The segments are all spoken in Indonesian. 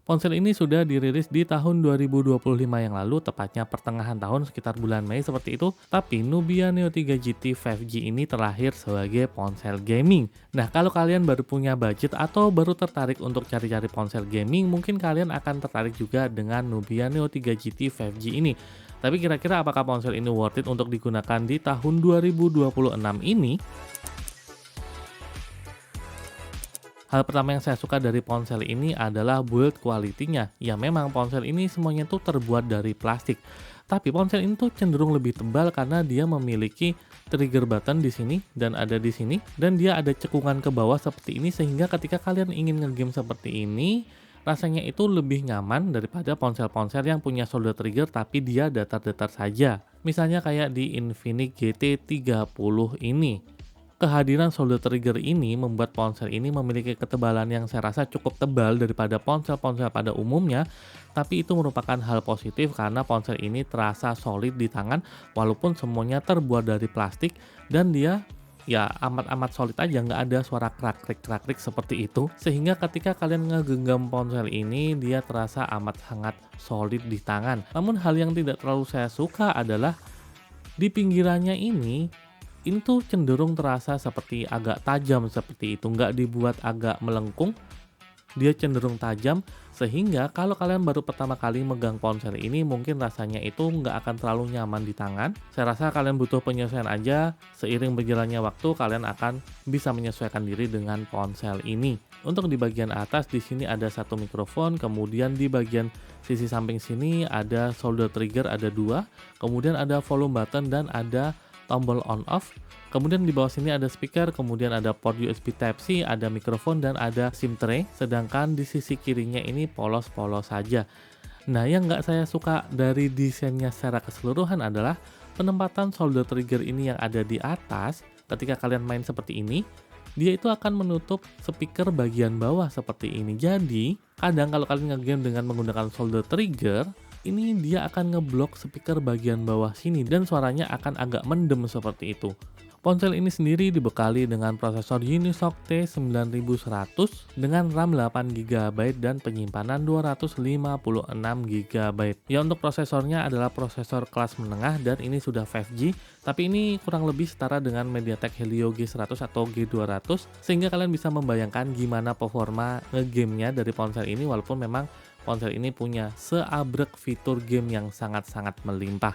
Ponsel ini sudah dirilis di tahun 2025 yang lalu, tepatnya pertengahan tahun sekitar bulan Mei seperti itu. Tapi Nubia Neo 3 GT 5G ini terlahir sebagai ponsel gaming. Nah, kalau kalian baru punya budget atau baru tertarik untuk cari-cari ponsel gaming, mungkin kalian akan tertarik juga dengan Nubia Neo 3 GT 5G ini. Tapi kira-kira apakah ponsel ini worth it untuk digunakan di tahun 2026 ini? Hal pertama yang saya suka dari ponsel ini adalah build quality-nya. Ya memang ponsel ini semuanya tuh terbuat dari plastik. Tapi ponsel ini tuh cenderung lebih tebal karena dia memiliki trigger button di sini dan ada di sini, dan dia ada cekungan ke bawah seperti ini, sehingga ketika kalian ingin ngegame seperti ini rasanya itu lebih nyaman daripada ponsel-ponsel yang punya solder trigger tapi dia datar-datar saja. Misalnya kayak di Infinix GT30 ini. Kehadiran solder trigger ini membuat ponsel ini memiliki ketebalan yang saya rasa cukup tebal daripada ponsel-ponsel pada umumnya, tapi itu merupakan hal positif karena ponsel ini terasa solid di tangan walaupun semuanya terbuat dari plastik, dan dia ya amat-amat solid aja, nggak ada suara krak-krik seperti itu, sehingga ketika kalian ngegenggam ponsel ini dia terasa amat sangat solid di tangan. Namun hal yang tidak terlalu saya suka adalah di pinggirannya ini tuh cenderung terasa seperti agak tajam seperti itu, nggak dibuat agak melengkung, dia cenderung tajam, sehingga kalau kalian baru pertama kali megang ponsel ini mungkin rasanya itu nggak akan terlalu nyaman di tangan. Saya rasa kalian butuh penyesuaian aja, seiring berjalannya waktu kalian akan bisa menyesuaikan diri dengan ponsel ini. Untuk di bagian atas di sini ada satu mikrofon, kemudian di bagian sisi samping sini ada solder trigger, ada dua, kemudian ada volume button dan ada tombol on off. Kemudian di bawah sini ada speaker, kemudian ada port USB Type-C, ada mikrofon dan ada SIM tray. Sedangkan di sisi kirinya ini polos-polos saja. Nah, yang nggak saya suka dari desainnya secara keseluruhan adalah penempatan solder trigger ini yang ada di atas. Ketika kalian main seperti ini, dia itu akan menutup speaker bagian bawah seperti ini. Jadi, kadang kalau kalian ngegame dengan menggunakan solder trigger, ini dia akan ngeblok speaker bagian bawah sini dan suaranya akan agak mendem seperti itu. Ponsel ini sendiri dibekali dengan prosesor Unisoc T9100 dengan RAM 8GB dan penyimpanan 256GB. Ya, untuk prosesornya adalah prosesor kelas menengah dan ini sudah 5G, tapi ini kurang lebih setara dengan MediaTek Helio G100 atau G200, sehingga kalian bisa membayangkan gimana performa ngegamenya dari ponsel ini, walaupun memang ponsel ini punya seabrek fitur game yang sangat-sangat melimpah.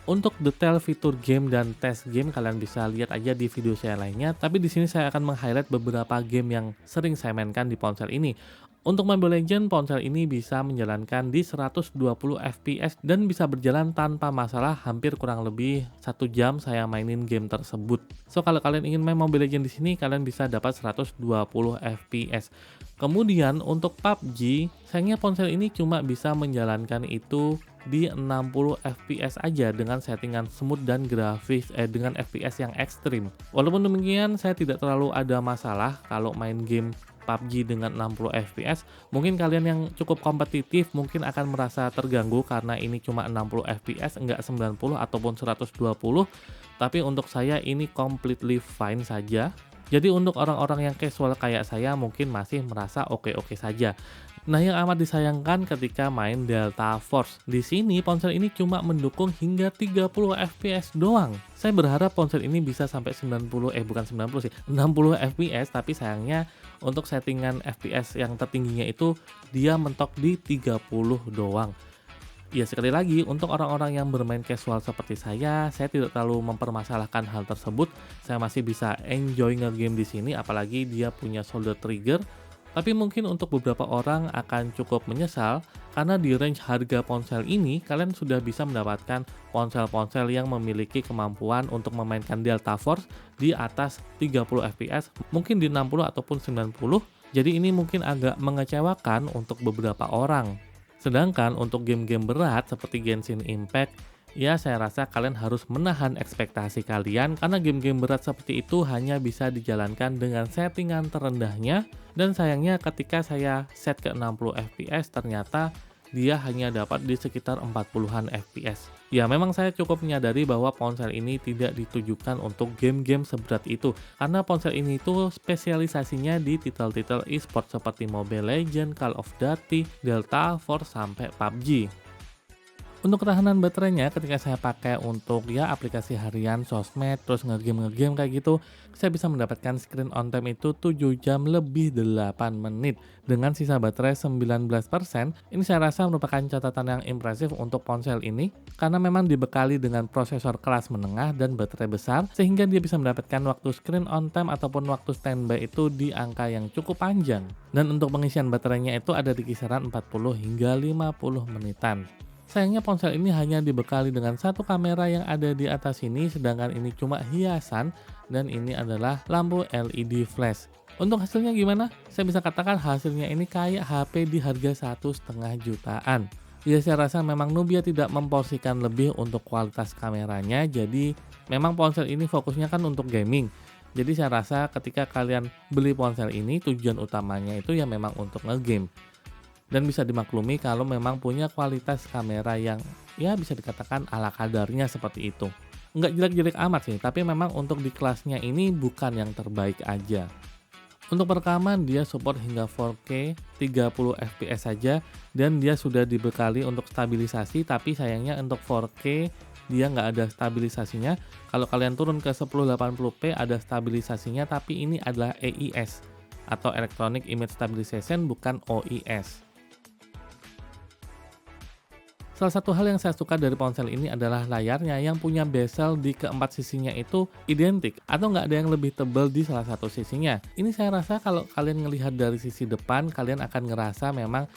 Untuk detail fitur game dan tes game kalian bisa lihat aja di video saya lainnya, tapi di sini saya akan meng-highlight beberapa game yang sering saya mainkan di ponsel ini. Untuk Mobile Legends, ponsel ini bisa menjalankan di 120 fps dan bisa berjalan tanpa masalah hampir kurang lebih 1 jam saya mainin game tersebut. So, kalau kalian ingin main Mobile Legends di sini, kalian bisa dapat 120 fps. Kemudian untuk PUBG, sayangnya ponsel ini cuma bisa menjalankan itu di 60 fps aja dengan settingan smooth dan grafis dengan fps yang ekstrim. Walaupun demikian, saya tidak terlalu ada masalah kalau main game PUBG dengan 60 fps. Mungkin kalian yang cukup kompetitif mungkin akan merasa terganggu karena ini cuma 60 fps, enggak 90 ataupun 120. Tapi untuk saya ini completely fine saja. Jadi untuk orang-orang yang casual kayak saya mungkin masih merasa oke-oke saja. Nah, yang amat disayangkan ketika main Delta Force. Di sini ponsel ini cuma mendukung hingga 30 fps doang. Saya berharap ponsel ini bisa sampai 60 fps, tapi sayangnya untuk settingan fps yang tertingginya itu dia mentok di 30 doang. Ya, sekali lagi untuk orang-orang yang bermain casual seperti saya tidak terlalu mempermasalahkan hal tersebut. Saya masih bisa enjoy nge-game di sini, apalagi dia punya solder trigger. Tapi mungkin untuk beberapa orang akan cukup menyesal karena di range harga ponsel ini kalian sudah bisa mendapatkan ponsel-ponsel yang memiliki kemampuan untuk memainkan Delta Force di atas 30 fps, mungkin di 60 ataupun 90. Jadi ini mungkin agak mengecewakan untuk beberapa orang. Sedangkan untuk game-game berat seperti Genshin Impact, ya saya rasa kalian harus menahan ekspektasi kalian karena game-game berat seperti itu hanya bisa dijalankan dengan settingan terendahnya, dan sayangnya ketika saya set ke 60 fps ternyata dia hanya dapat di sekitar 40-an FPS. Ya, memang saya cukup menyadari bahwa ponsel ini tidak ditujukan untuk game-game seberat itu, karena ponsel ini tuh spesialisasinya di titel-titel e-sport seperti Mobile Legends, Call of Duty, Delta Force, sampai PUBG. Untuk ketahanan baterainya ketika saya pakai untuk ya aplikasi harian, sosmed, terus ngegame kayak gitu, saya bisa mendapatkan screen on time itu 7 jam lebih 8 menit dengan sisa baterai 19%. Ini saya rasa merupakan catatan yang impresif untuk ponsel ini karena memang dibekali dengan prosesor kelas menengah dan baterai besar sehingga dia bisa mendapatkan waktu screen on time ataupun waktu standby itu di angka yang cukup panjang. Dan untuk pengisian baterainya itu ada di kisaran 40 hingga 50 menitan. Sayangnya ponsel ini hanya dibekali dengan satu kamera yang ada di atas sini, sedangkan ini cuma hiasan dan ini adalah lampu LED flash. Untuk hasilnya gimana? Saya bisa katakan hasilnya ini kayak HP di harga 1,5 jutaan. Ya, saya rasa memang Nubia tidak memporsikan lebih untuk kualitas kameranya, jadi memang ponsel ini fokusnya kan untuk gaming. Jadi saya rasa ketika kalian beli ponsel ini tujuan utamanya itu ya memang untuk ngegame. Dan bisa dimaklumi kalau memang punya kualitas kamera yang ya bisa dikatakan ala kadarnya seperti itu. Nggak jelek-jelek amat sih, tapi memang untuk di kelasnya ini bukan yang terbaik aja. Untuk perekaman dia support hingga 4K 30 fps saja dan dia sudah dibekali untuk stabilisasi, tapi sayangnya untuk 4K dia nggak ada stabilisasinya. Kalau kalian turun ke 1080p ada stabilisasinya, tapi ini adalah EIS atau Electronic Image Stabilization, bukan OIS. Salah satu hal yang saya suka dari ponsel ini adalah layarnya yang punya bezel di keempat sisinya itu identik atau nggak ada yang lebih tebal di salah satu sisinya. Ini saya rasa kalau kalian melihat dari sisi depan, kalian akan ngerasa memang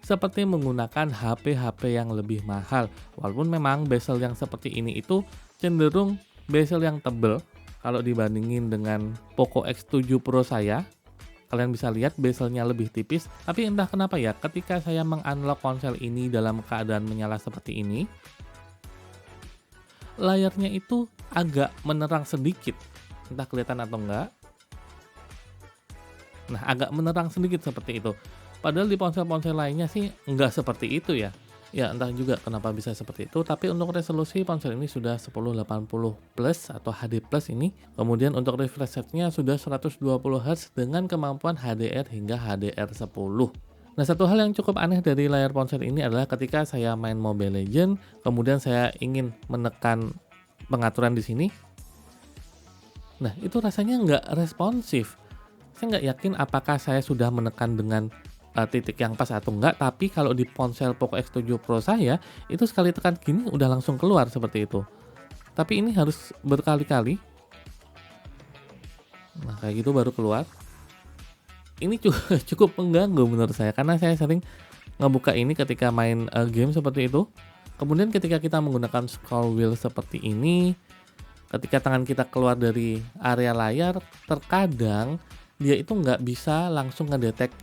seperti menggunakan HP-HP yang lebih mahal. Walaupun memang bezel yang seperti ini itu cenderung bezel yang tebal kalau dibandingin dengan Poco X7 Pro saya. Kalian bisa lihat bezelnya lebih tipis, tapi entah kenapa ya ketika saya mengunlock ponsel ini dalam keadaan menyala seperti ini, layarnya itu agak menerang sedikit, entah kelihatan atau enggak. Nah, agak menerang sedikit seperti itu. Padahal di ponsel-ponsel lainnya sih enggak seperti itu ya. Ya entah juga kenapa bisa seperti itu, tapi untuk resolusi ponsel ini sudah 1080 plus atau HD plus ini. Kemudian untuk refresh rate-nya sudah 120 Hz dengan kemampuan HDR hingga HDR10. Nah, satu hal yang cukup aneh dari layar ponsel ini adalah ketika saya main Mobile Legends, kemudian saya ingin menekan pengaturan di sini. Nah, itu rasanya nggak responsif. Saya nggak yakin apakah saya sudah menekan dengan titik yang pas atau enggak, tapi kalau di ponsel Poco X7 Pro saya itu sekali tekan gini udah langsung keluar seperti itu. Tapi ini harus berkali-kali. Nah, kayak gitu baru keluar. Ini cukup mengganggu menurut saya karena saya sering ngebuka ini ketika main game seperti itu. Kemudian ketika kita menggunakan scroll wheel seperti ini, ketika tangan kita keluar dari area layar, terkadang dia itu nggak bisa langsung ngedetek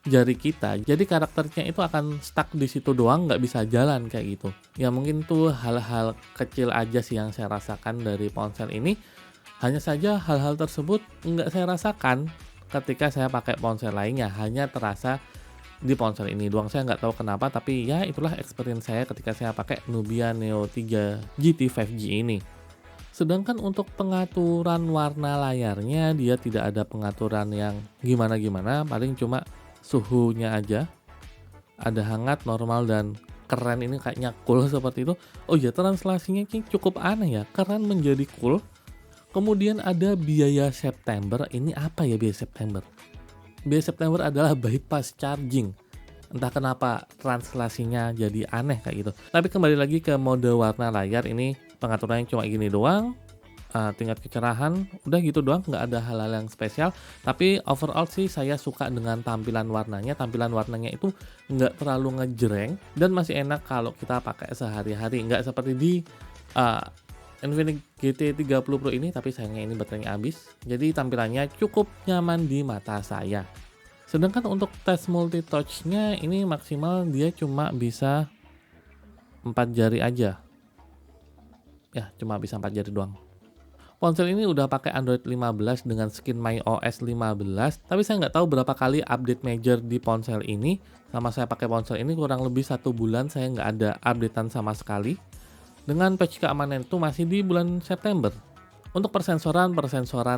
jari kita, jadi karakternya itu akan stuck di situ doang, nggak bisa jalan kayak gitu. Ya mungkin tuh hal-hal kecil aja sih yang saya rasakan dari ponsel ini. Hanya saja hal-hal tersebut nggak saya rasakan ketika saya pakai ponsel lainnya, hanya terasa di ponsel ini doang. Saya nggak tahu kenapa, tapi ya itulah experience saya ketika saya pakai Nubia Neo 3 GT 5G ini. Sedangkan untuk pengaturan warna layarnya dia tidak ada pengaturan yang gimana-gimana, paling cuma suhunya aja ada hangat, normal, dan keren. Ini kayaknya cool seperti itu. Oh ya, translasinya cukup aneh ya, keren menjadi cool. Kemudian ada biaya September. Ini apa ya biaya September? Biaya September adalah bypass charging. Entah kenapa translasinya jadi aneh kayak gitu. Tapi kembali lagi ke mode warna layar, ini pengaturannya cuma gini doang. Tingkat kecerahan udah gitu doang, nggak ada hal-hal yang spesial. Tapi overall sih saya suka dengan tampilan warnanya itu nggak terlalu ngejreng dan masih enak kalau kita pakai sehari-hari, nggak seperti di Infinix GT 30 Pro ini. Tapi sayangnya ini baterainya habis, jadi tampilannya cukup nyaman di mata saya. Sedangkan untuk tes multi touch-nya ini maksimal dia cuma bisa 4 jari aja ya, cuma bisa 4 jari doang. Ponsel ini udah pakai Android 15 dengan skin MyOS 15, tapi saya nggak tahu berapa kali update major di ponsel ini. Sama saya pakai ponsel ini kurang lebih 1 bulan, saya nggak ada updatean sama sekali. Dengan patch keamanan itu masih di bulan September. Untuk persensoran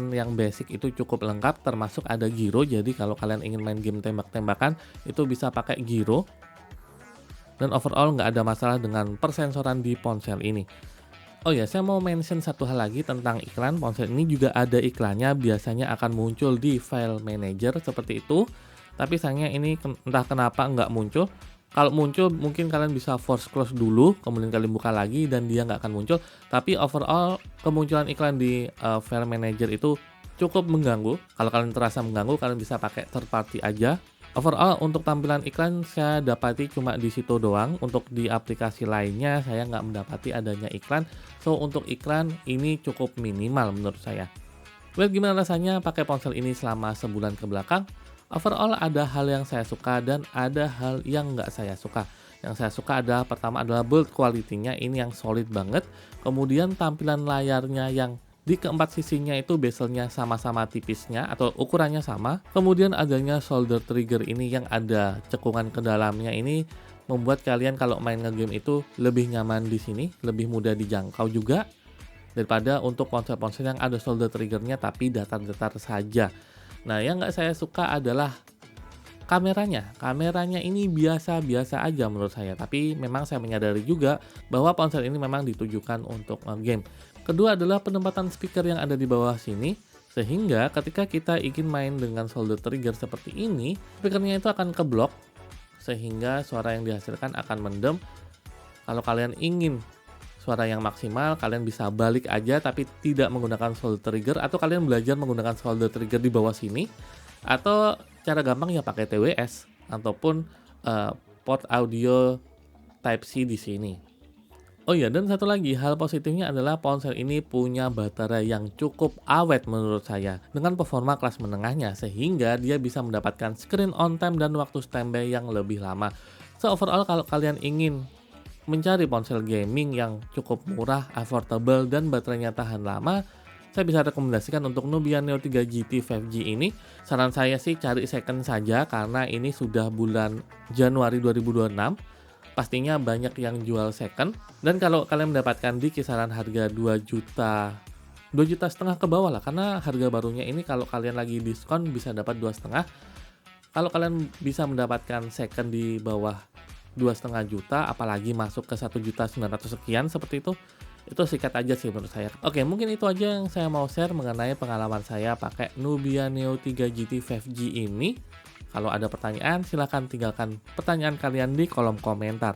yang basic itu cukup lengkap, termasuk ada gyro. Jadi kalau kalian ingin main game tembak-tembakan, itu bisa pakai gyro. Dan overall nggak ada masalah dengan persensoran di ponsel ini. Oh ya, saya mau mention satu hal lagi tentang iklan. Ponsel ini juga ada iklannya, biasanya akan muncul di file manager seperti itu. Tapi sayangnya ini entah kenapa nggak muncul. Kalau muncul mungkin kalian bisa force close dulu, kemudian kalian buka lagi dan dia nggak akan muncul. Tapi overall kemunculan iklan di file manager itu cukup mengganggu. Kalau kalian terasa mengganggu, kalian bisa pakai third party aja. Overall untuk tampilan iklan saya dapati cuma di situ doang. Untuk di aplikasi lainnya saya nggak mendapati adanya iklan. So untuk iklan ini cukup minimal menurut saya. Well, gimana rasanya pakai ponsel ini selama sebulan ke belakang? Overall ada hal yang saya suka dan ada hal yang nggak saya suka. Yang saya suka adalah pertama adalah build quality-nya ini yang solid banget. Kemudian tampilan layarnya yang di keempat sisinya itu bezelnya sama-sama tipisnya atau ukurannya sama. Kemudian adanya shoulder trigger ini yang ada cekungan ke dalamnya ini membuat kalian kalau main ngegame itu lebih nyaman di sini, lebih mudah dijangkau juga daripada untuk ponsel-ponsel yang ada shoulder triggernya tapi datar-datar saja. Nah, yang nggak saya suka adalah kameranya. Kameranya ini biasa-biasa aja menurut saya, tapi memang saya menyadari juga bahwa ponsel ini memang ditujukan untuk game. Kedua adalah penempatan speaker yang ada di bawah sini, sehingga ketika kita ingin main dengan shoulder trigger seperti ini, speakernya itu akan keblok, sehingga suara yang dihasilkan akan mendem. Kalau kalian ingin suara yang maksimal, kalian bisa balik aja tapi tidak menggunakan shoulder trigger, atau kalian belajar menggunakan shoulder trigger di bawah sini, atau cara gampang ya pakai TWS ataupun port audio Type C di sini. Oh ya, dan satu lagi hal positifnya adalah ponsel ini punya baterai yang cukup awet menurut saya dengan performa kelas menengahnya, sehingga dia bisa mendapatkan screen on time dan waktu standby yang lebih lama. So overall kalau kalian ingin mencari ponsel gaming yang cukup murah, affordable, dan baterainya tahan lama, saya bisa rekomendasikan untuk Nubia Neo 3 GT 5G ini. Saran saya sih cari second saja karena ini sudah bulan Januari 2026. Pastinya banyak yang jual second, dan kalau kalian mendapatkan di kisaran harga 2,5 juta ke bawah lah, karena harga barunya ini kalau kalian lagi diskon bisa dapat 2,5. Kalau kalian bisa mendapatkan second di bawah 2,5 juta, apalagi masuk ke 1.900.000 sekian seperti itu sikat aja sih menurut saya. Oke, mungkin itu aja yang saya mau share mengenai pengalaman saya pakai Nubia Neo 3 GT 5G ini. Kalau ada pertanyaan, silahkan tinggalkan pertanyaan kalian di kolom komentar.